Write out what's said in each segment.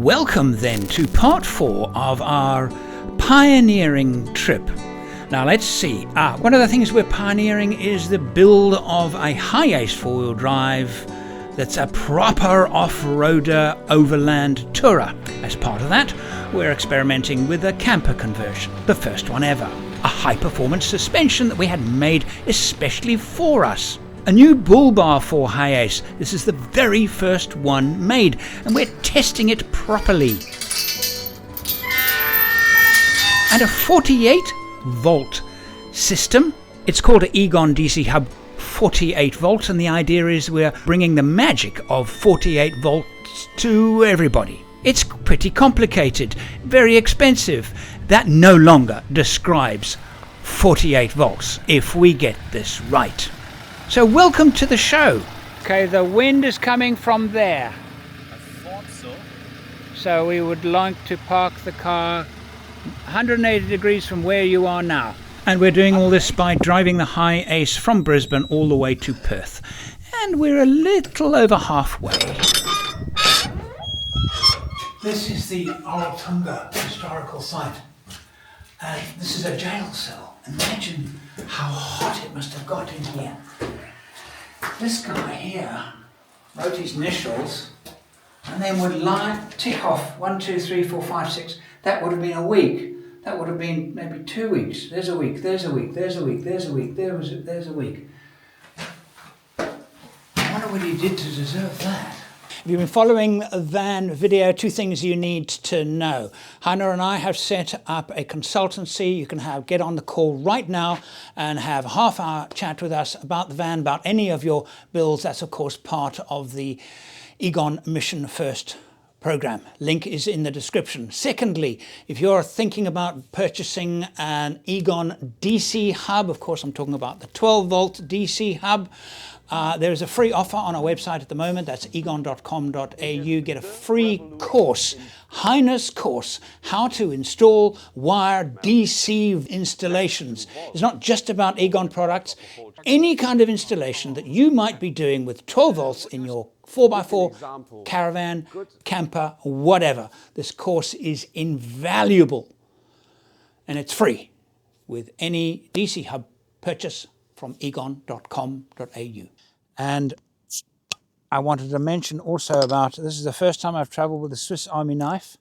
Welcome then to part 4 of our pioneering trip. Now let's see, one of the things we're pioneering is the build of a HiAce 4-wheel drive that's a proper off-roader overland tourer. As part of that, we're experimenting with a camper conversion, the first one ever. A high-performance suspension that we had made especially for us. A new Bullbar for HiAce. This is the very first one made, and we're testing it properly. And a 48-volt system. It's called an Egon DC hub 48 volts, and the idea is we're bringing the magic of 48 volts to everybody. It's pretty complicated, very expensive. That no longer describes 48 volts if we get this right. So welcome to the show. Okay, the wind is coming from there. I thought so. So we would like to park the car 180 degrees from where you are now. And we're doing all this by driving the HiAce from Brisbane all the way to Perth. And we're a little over halfway. This is the Oratunga historical site. And this is a jail cell. Imagine how hot it must have got in here. This guy here wrote his initials and then would tick off 1, 2, 3, 4, 5, 6. That would have been a week. That would have been maybe 2 weeks. There's a week, there's a week, there's a week, there's a week, there's a week. I wonder what he did to deserve that. If you've been following the van video, 2 things you need to know. Hannah and I have set up a consultancy. You can get on the call right now and have a half-hour chat with us about the van, about any of your bills. That's, of course, part of the Egon Mission First program. Link is in the description. Secondly, if you're thinking about purchasing an Egon DC hub, of course, I'm talking about the 12-volt DC hub, there is a free offer on our website at the moment. That's egon.com.au. Get a free course, HiAce course, how to install wire DC installations. It's not just about Egon products. Any kind of installation that you might be doing with 12 volts in your 4x4 caravan, camper, whatever. This course is invaluable, and it's free with any DC hub purchase from egon.com.au. And I wanted to mention also about, this is the first time I've traveled with a Swiss Army knife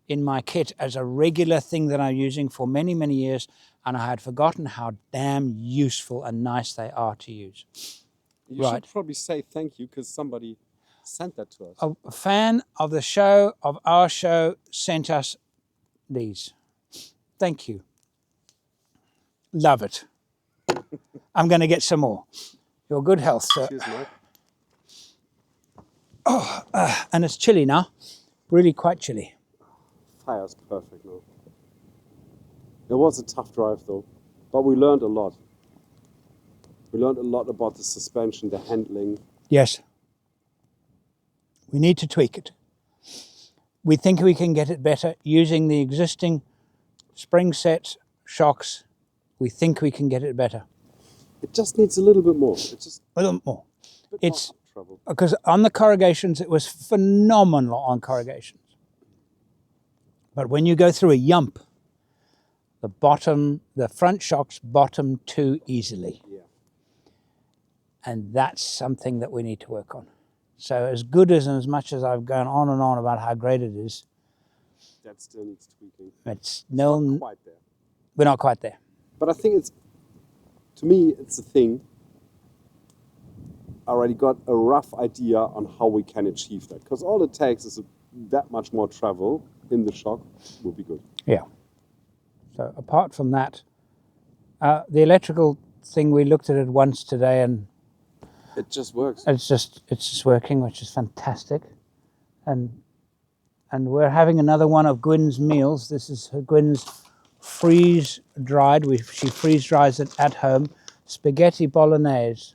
in my kit as a regular thing that I'm using for many, many years, and I had forgotten how damn useful and nice they are to use. You should probably say thank you because somebody sent that to us. A fan of the show, of our show, sent us these. Thank you. Love it. I'm going to get some more. Your good health, sir. Cheers, mate. Oh, and it's chilly now. Really quite chilly. Fire's perfect now. It was a tough drive though, but we learned a lot. We learned a lot about the suspension, the handling. Yes. We need to tweak it. We think we can get it better using the existing spring set shocks. We think we can get it better. It just needs a little bit more. It's just a little more. It's more trouble. Because on the Corrugations, it was phenomenal on Corrugations. But when you go through a yump, the front shocks bottom too easily. Yeah. And that's something that we need to work on. So as good as much as I've gone on and on about how great it is, that still needs tweaking. It's not quite there. We're not quite there. But I think to me, it's a thing. I already got a rough idea on how we can achieve that. Because all it takes is that much more travel in the shock will be good. Yeah. So apart from that, the electrical thing, we looked at it once today and it just works. It's just working, which is fantastic. And we're having another one of Gwyn's meals. This is Gwyn's freeze-dried. She freeze-dries it at home. Spaghetti bolognese.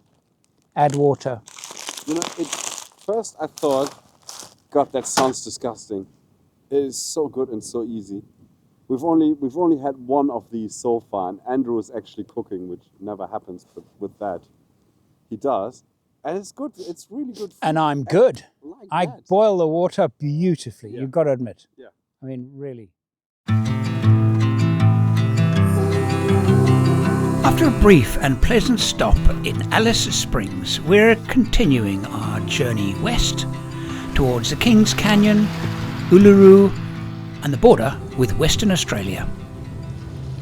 Add water. You know, first I thought, God, that sounds disgusting. It is so good and so easy. We've only had one of these so far, and Andrew is actually cooking, which never happens, but with that, he does. And it's good. It's really good. And I'm good. Like I that. boil the water beautifully. Yeah. You've got to admit. Yeah. I mean, really. After a brief and pleasant stop in Alice Springs, we're continuing our journey west towards the Kings Canyon, Uluru, and the border with Western Australia.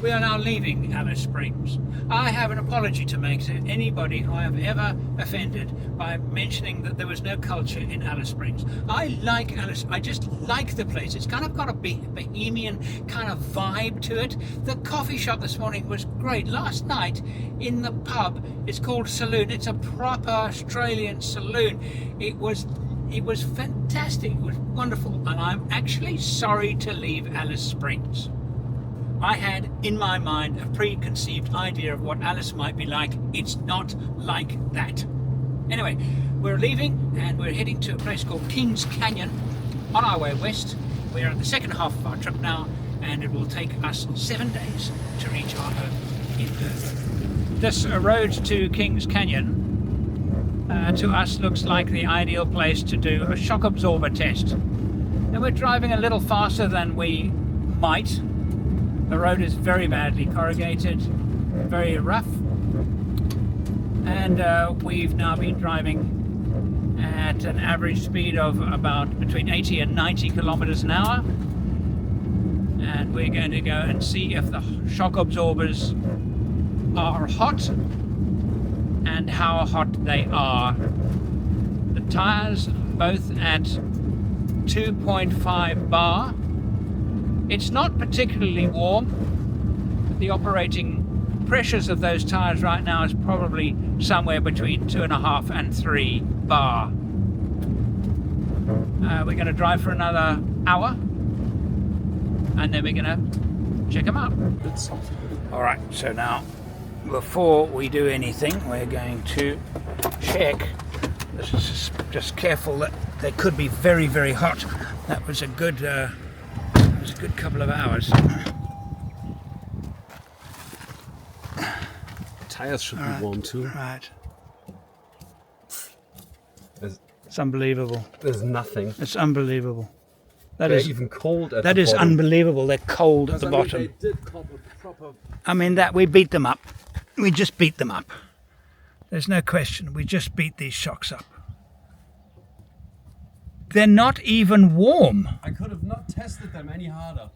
We are now leaving Alice Springs. I have an apology to make to anybody who I have ever offended by mentioning that there was no culture in Alice Springs. I like Alice. I just like the place. It's kind of got a bohemian kind of vibe to it. The coffee shop this morning was great. Last night in the pub, it's called Saloon. It's a proper Australian saloon. It was fantastic. It was wonderful. And I'm actually sorry to leave Alice Springs. I had in my mind a preconceived idea of what Alice might be like. It's not like that. Anyway, we're leaving and we're heading to a place called Kings Canyon on our way west. We're at the second half of our trip now, and it will take us 7 days to reach our home in Perth. This road to Kings Canyon to us looks like the ideal place to do a shock absorber test. And we're driving a little faster than we might. The road is very badly corrugated, very rough, and we've now been driving at an average speed of about between 80 and 90 kilometers an hour, and we're going to go and see if the shock absorbers are hot and how hot they are. The tires both at 2.5 bar. It's not particularly warm, but the operating pressures of those tires right now is probably somewhere between 2.5 and 3 bar. We're going to drive for another hour, and then we're going to check them out. All right, so now before we do anything, we're going to check. This is just careful that they could be very, very hot. That was a good couple of hours. Tires should be warm too. Right. It's unbelievable. There's nothing. It's unbelievable. They're even cold at the bottom. That is unbelievable. They're cold at the bottom. They did cop a proper... I mean, that we beat them up. We just beat them up. There's no question. We just beat these shocks up. They're not even warm. I could have not tested them any harder.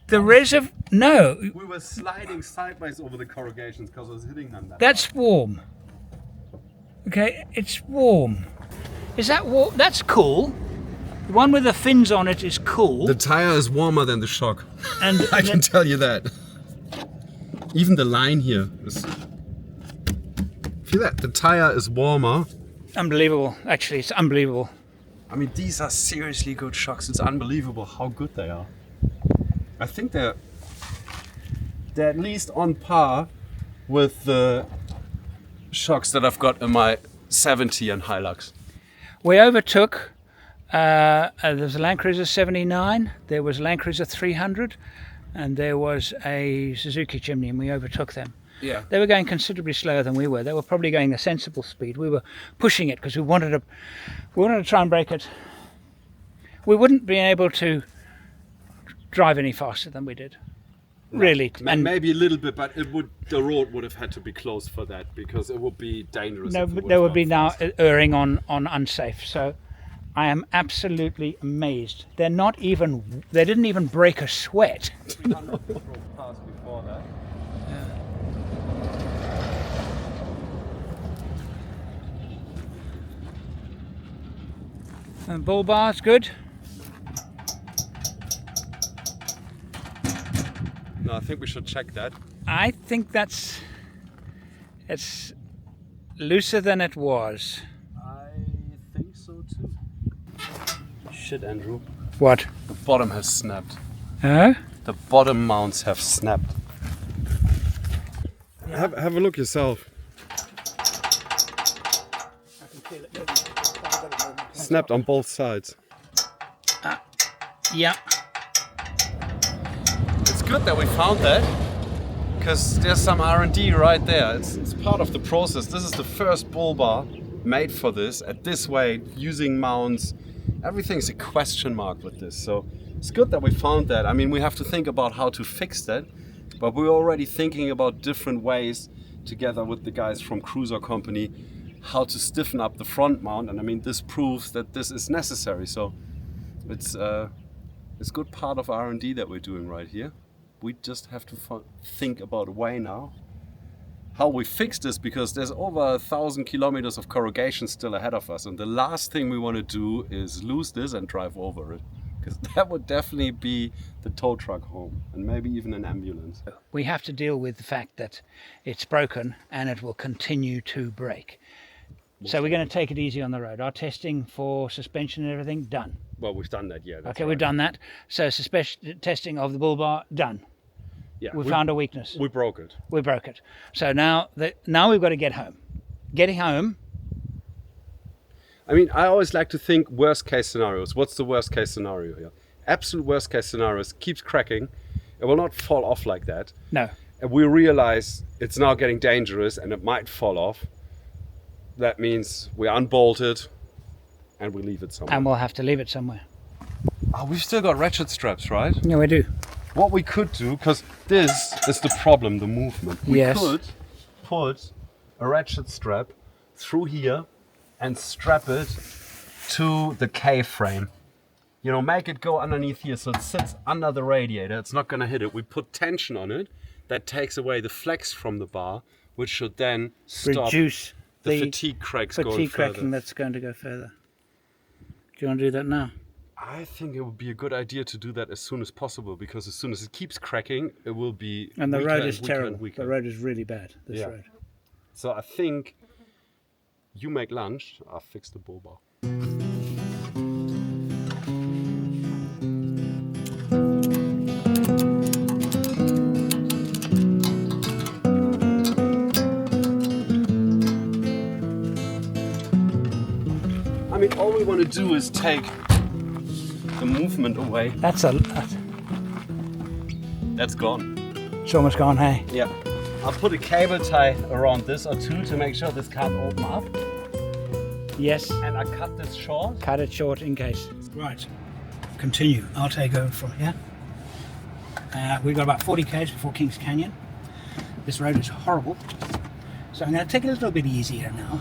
No. We were sliding sideways over the corrugations because I was hitting them. That's warm. Okay, it's warm. Is that warm? That's cool. The one with the fins on it is cool. The tire is warmer than the shock. And I can tell you that. Even the line here is... Feel that? The tire is warmer. Unbelievable. Actually, it's unbelievable. I mean, these are seriously good shocks. It's unbelievable how good they are. I think they're at least on par with the shocks that I've got in my 70 and Hilux. We overtook, there was a Land Cruiser 79, there was a Land Cruiser 300, and there was a Suzuki Jimny, and we overtook them. Yeah. They were going considerably slower than we were. They were probably going a sensible speed. We were pushing it because we wanted to try and break it. We wouldn't be able to drive any faster than we did. No, really. And maybe a little bit, but the road would have had to be closed for that because it would be dangerous. No, but there would be now erring on unsafe. So I am absolutely amazed. They didn't even break a sweat. Before that. And Bullbar's good. No, I think we should check that. I think it's looser than it was. I think so too. Shit, Andrew. What? The bottom has snapped. Huh? The bottom mounts have snapped. Yeah. Have a look yourself. I can feel it. Snapped on both sides. Yeah. It's good that we found that, because there's some R&D right there. It's part of the process. This is the first Bullbar made for this at this weight, using mounts. Everything's a question mark with this. So it's good that we found that. I mean, we have to think about how to fix that, but we're already thinking about different ways together with the guys from Cruiser Company, how to stiffen up the front mount. And I mean, this proves that this is necessary. So it's good part of R&D that we're doing right here. We just have to think about a way now how we fix this, because there's over 1,000 kilometers of corrugation still ahead of us, and the last thing we want to do is lose this and drive over it, because that would definitely be the tow truck home, and maybe even an ambulance. We have to deal with the fact that it's broken and it will continue to break. So we're going to take it easy on the road. Our testing for suspension and everything, done. Well, we've done that, yeah. Okay, we've done that. So testing of the Bullbar, done. Yeah, we found a weakness. We broke it. We broke it. So now we've got to get home. Getting home. I mean, I always like to think worst case scenarios. What's the worst case scenario here? Absolute worst case scenario is keeps cracking. It will not fall off like that. No. And we realize it's now getting dangerous and it might fall off. That means we unbolt it and we leave it somewhere. And we'll have to leave it somewhere. Oh, we've still got ratchet straps, right? Yeah, we do. What we could do, because this is the problem, the movement. We could put a ratchet strap through here and strap it to the K-frame. You know, make it go underneath here so it sits under the radiator. It's not going to hit it. We put tension on it. That takes away the flex from the bar, which should then stop reduce the fatigue cracks going fatigue further. cracking that's going to go further. Do you want to do that now? I think it would be a good idea to do that as soon as possible, because as soon as it keeps cracking, it will be And the weaker road is and weaker terrible. and weaker. The road is really bad, this road. So I think you make lunch, I'll fix the Bullbar. I mean, all we want to do is take the movement away. That's gone. It's almost gone, hey? Yeah. I'll put a cable tie around this or two to make sure this can't open up. Yes. And I cut this short. Cut it short in case. Right. Continue. I'll take over from here. We've got about 40 k's before Kings Canyon. This road is horrible. So I'm going to take it a little bit easier now.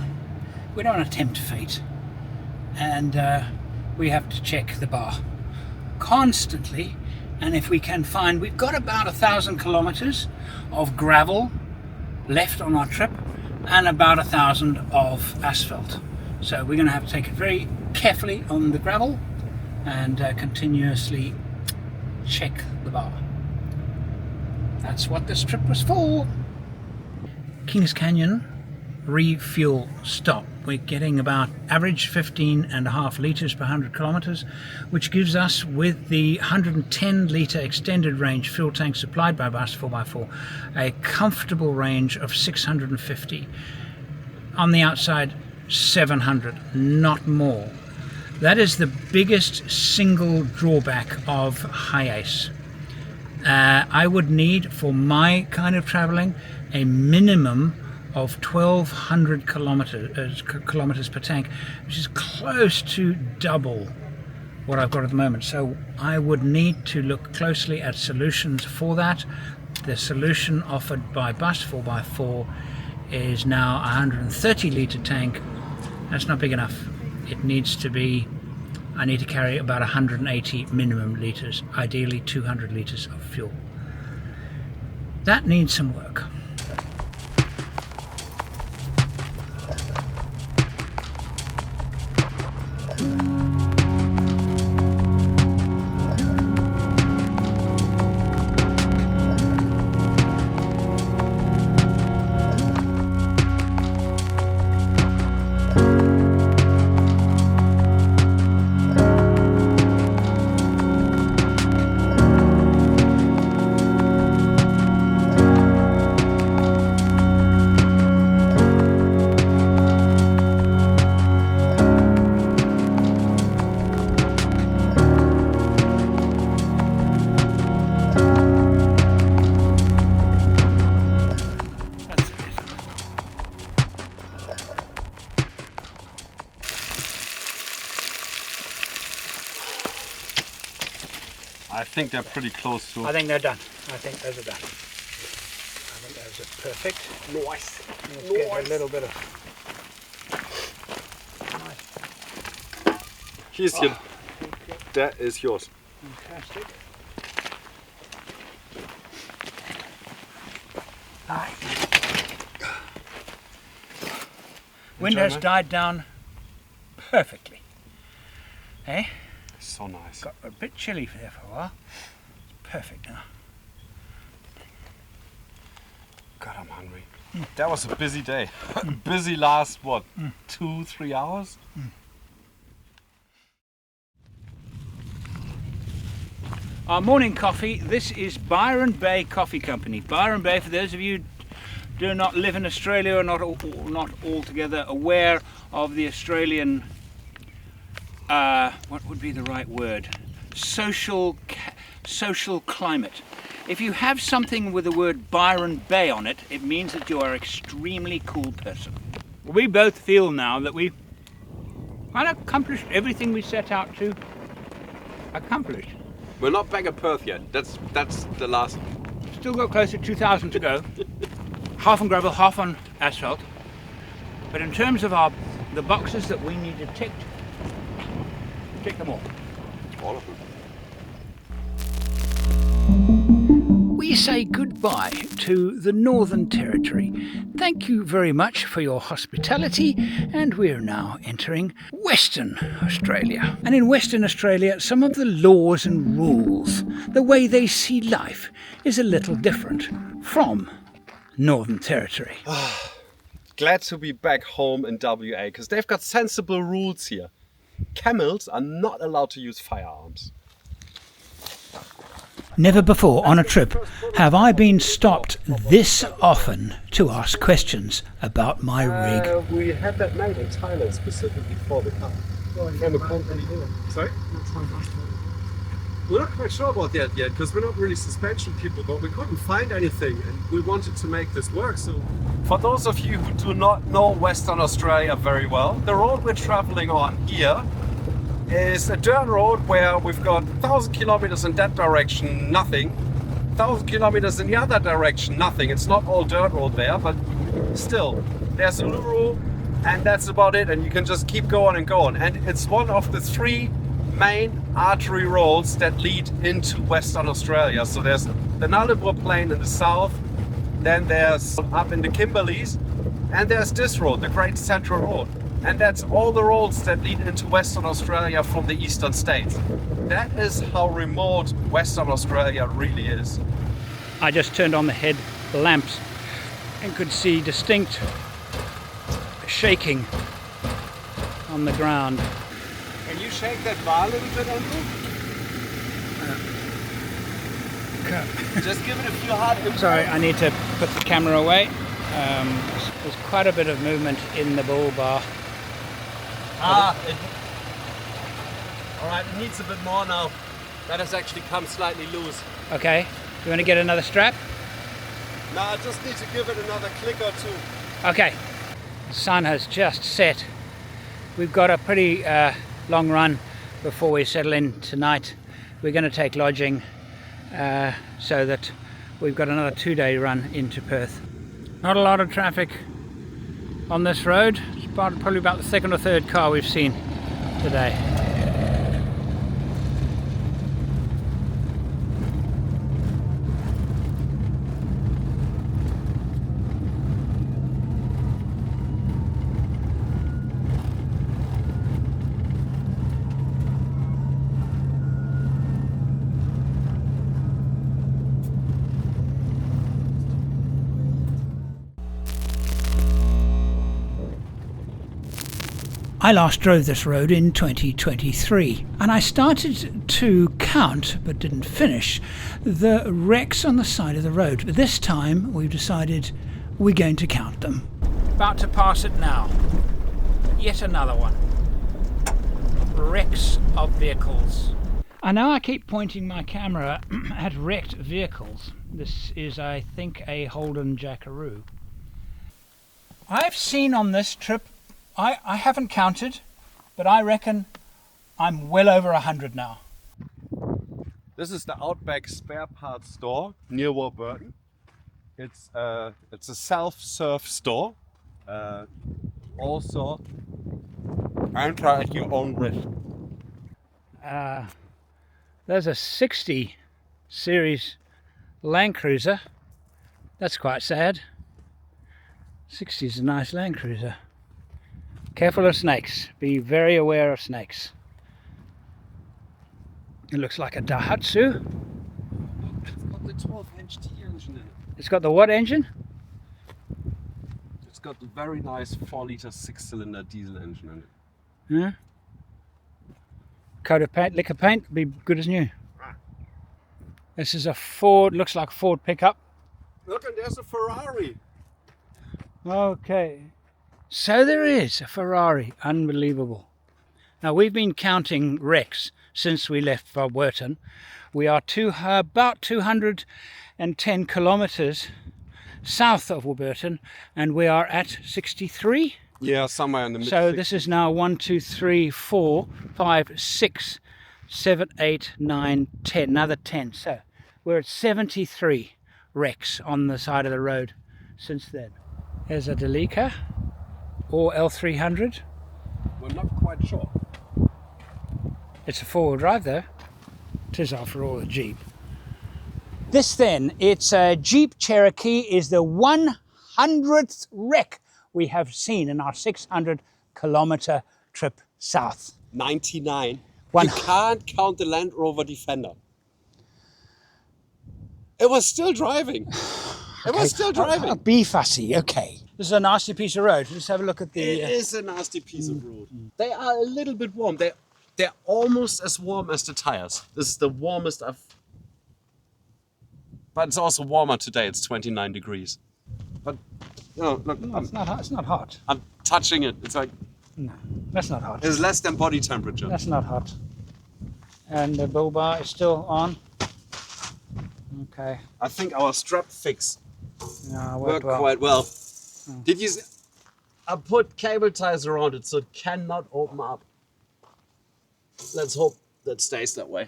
We don't want to tempt fate. And we have to check the bar constantly, and if we can find, we've got about 1,000 kilometers of gravel left on our trip and about 1,000 of asphalt, so we're going to have to take it very carefully on the gravel and continuously check the bar. That's what this trip was for. Kings Canyon refuel stop. We're getting about average 15.5 litres per 100 kilometres, which gives us, with the 110 litre extended range fuel tank supplied by Bus 4x4, a comfortable range of 650. On the outside, 700, not more. That is the biggest single drawback of HiAce. I would need, for my kind of travelling, a minimum of 1,200 kilometers per tank, which is close to double what I've got at the moment. So I would need to look closely at solutions for that. The solution offered by Bus 4x4 is now a 130 litre tank. That's not big enough. It needs to be, I need to carry about 180 minimum litres, ideally 200 litres of fuel. That needs some work. I think they're pretty close to. I think they're done. I think those are done. I think those are perfect. Nice. Let's get a little bit of... Nice. Here's your... That is yours. Fantastic. Wind has died down perfectly. Eh? So nice. Got a bit chilly there for a while. It's perfect now. God, I'm hungry. That was a busy day. Busy last, what, 2-3 hours? Our morning coffee, this is Byron Bay Coffee Company. Byron Bay, for those of you who do not live in Australia or not altogether aware of the Australian, what would be the right word? Social climate. If you have something with the word Byron Bay on it, it means that you are an extremely cool person. We both feel now that we've kind of accomplished everything we set out to accomplish. We're not back at Perth yet. That's the last. Still got close to 2,000 to go. Half on gravel, half on asphalt. But in terms of the boxes that we needed ticked, tick them all. All of them. We say goodbye to the Northern Territory. Thank you very much for your hospitality, and we're now entering Western Australia. And in Western Australia, some of the laws and rules, the way they see life, is a little different from Northern Territory. Glad to be back home in WA, because they've got sensible rules here. Camels are not allowed to use firearms. Never before on a trip have I been stopped this often to ask questions about my rig. We had that made in Thailand specifically for the car. From a company. Sorry? We're not quite sure about that yet, because we're not really suspension people, but we couldn't find anything and we wanted to make this work. So, for those of you who do not know Western Australia very well, the road we're traveling on here is a dirt road where we've got 1,000 kilometers in that direction, nothing. 1,000 kilometers in the other direction, nothing. It's not all dirt road there, but still, there's a Luru, and that's about it. And you can just keep going and going. And it's one of the 3 main artery roads that lead into Western Australia. So there's the Nullarbor Plain in the south, then there's up in the Kimberleys, and there's this road, the Great Central Road. And that's all the roads that lead into Western Australia from the eastern states. That is how remote Western Australia really is. I just turned on the head lamps and could see distinct shaking on the ground. Can you shake that bar a little bit, Andrew? Just give it a few hard impacts. Sorry, I need to put the camera away. There's quite a bit of movement in the Bullbar. Alright, it needs a bit more now. That has actually come slightly loose. Okay, you want to get another strap? No, I just need to give it another click or 2. Okay, the sun has just set. We've got a pretty long run before we settle in tonight. We're going to take lodging so that we've got another 2-day run into Perth. Not a lot of traffic on this road. It's probably about the 2nd or 3rd car we've seen today. I last drove this road in 2023, and I started to count, but didn't finish, the wrecks on the side of the road. But this time we've decided we're going to count them. About to pass it now. Yet another one. Wrecks of vehicles. And now I keep pointing my camera at wrecked vehicles. This is, I think, a Holden Jackaroo. I've seen on this trip, I haven't counted, but I reckon I'm well over 100 now. This is the Outback spare parts store near Warburton. It's a self-serve store. Also, enter at your own risk. There's a 60 series Land Cruiser. That's quite sad. 60 is a nice Land Cruiser. Careful of snakes. Be very aware of snakes. It looks like a Daihatsu. It's got the 12-inch T engine in it. It's got the what engine? It's got the very nice 4-liter 6-cylinder diesel engine in it. Yeah. Coat of paint, lick of paint, be good as new. This is a Ford, looks like a Ford pickup. Look, and there's a Ferrari. Okay. So there is a Ferrari. Unbelievable. Now we've been counting wrecks since we left Warburton. We are about 210 kilometers south of Warburton, and we are at 63. Yeah, somewhere in the middle. So this is now 1, 2, 3, 4, 5, 6, 7, 8, 9, 10. Another 10. So we're at 73 wrecks on the side of the road since then. There's a Delica or L300. We're not quite sure. It's a four-wheel drive though. It is after all a Jeep. This then, it's a Jeep Cherokee, is the 100th wreck we have seen in our 600-kilometer trip south. 99. One- You can't count the Land Rover Defender. It was still driving. It was still driving. Be fussy, okay. This is a nasty piece of road. Let's have a look at the... It is a nasty piece of road. They are a little bit warm. They're almost as warm as the tires. This is the warmest I've... But it's also warmer today. It's 29 degrees. But, you know, look, No, it's not hot. I'm touching it. It's like... No, that's not hot. It's less than body temperature. That's not hot. And the Bullbar is still on. Okay. I think our strap fix No, worked quite well. Did you see? I put cable ties around it so it cannot open up. Let's hope that stays that way.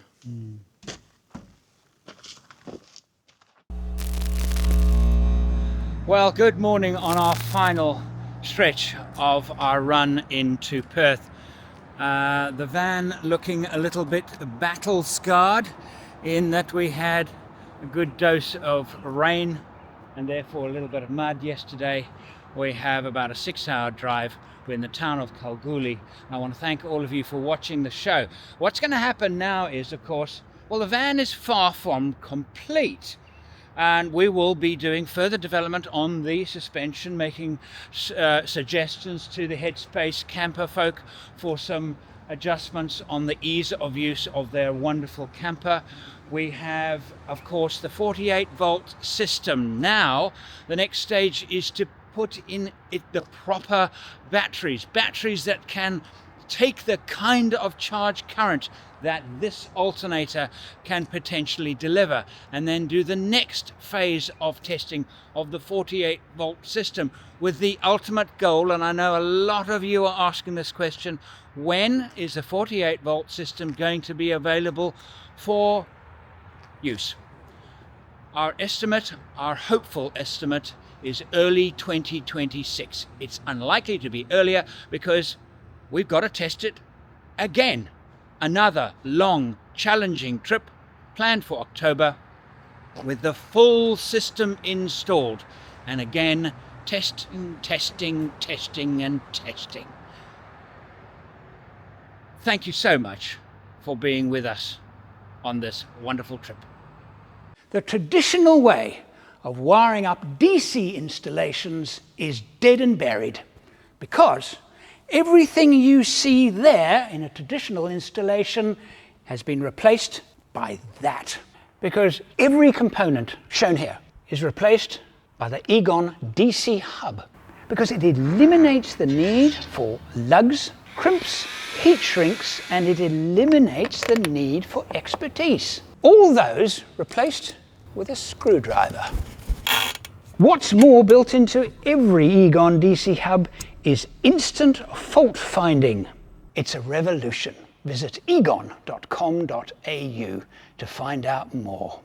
Well, good morning on our final stretch of our run into Perth. The van looking a little bit battle scarred in that we had a good dose of rain and therefore a little bit of mud yesterday. We have about a 6-hour drive. We're in the town of Kalgoorlie. I want to thank all of you for watching the show. What's going to happen now is, of course, well, the van is far from complete. And we will be doing further development on the suspension, making suggestions to the Headspace Camper folk for some adjustments on the ease of use of their wonderful camper. We have, of course, the 48-volt system. Now, the next stage is to put in it the proper batteries that can take the kind of charge current that this alternator can potentially deliver, and then do the next phase of testing of the 48-volt system with the ultimate goal. And I know a lot of you are asking this question: when is the 48-volt system going to be available for use? Our estimate, our hopeful estimate, is early 2026. It's unlikely to be earlier because we've got to test it again. Another long, challenging trip planned for October with the full system installed. And again, testing. Thank you so much for being with us on this wonderful trip. The traditional way of wiring up DC installations is dead and buried, because everything you see there in a traditional installation has been replaced by that. Because every component shown here is replaced by the Egon DC hub, because it eliminates the need for lugs, crimps, heat shrinks, and it eliminates the need for expertise. All those replaced with a screwdriver. What's more, built into every Egon DC hub is instant fault finding. It's a revolution. Visit egon.com.au to find out more.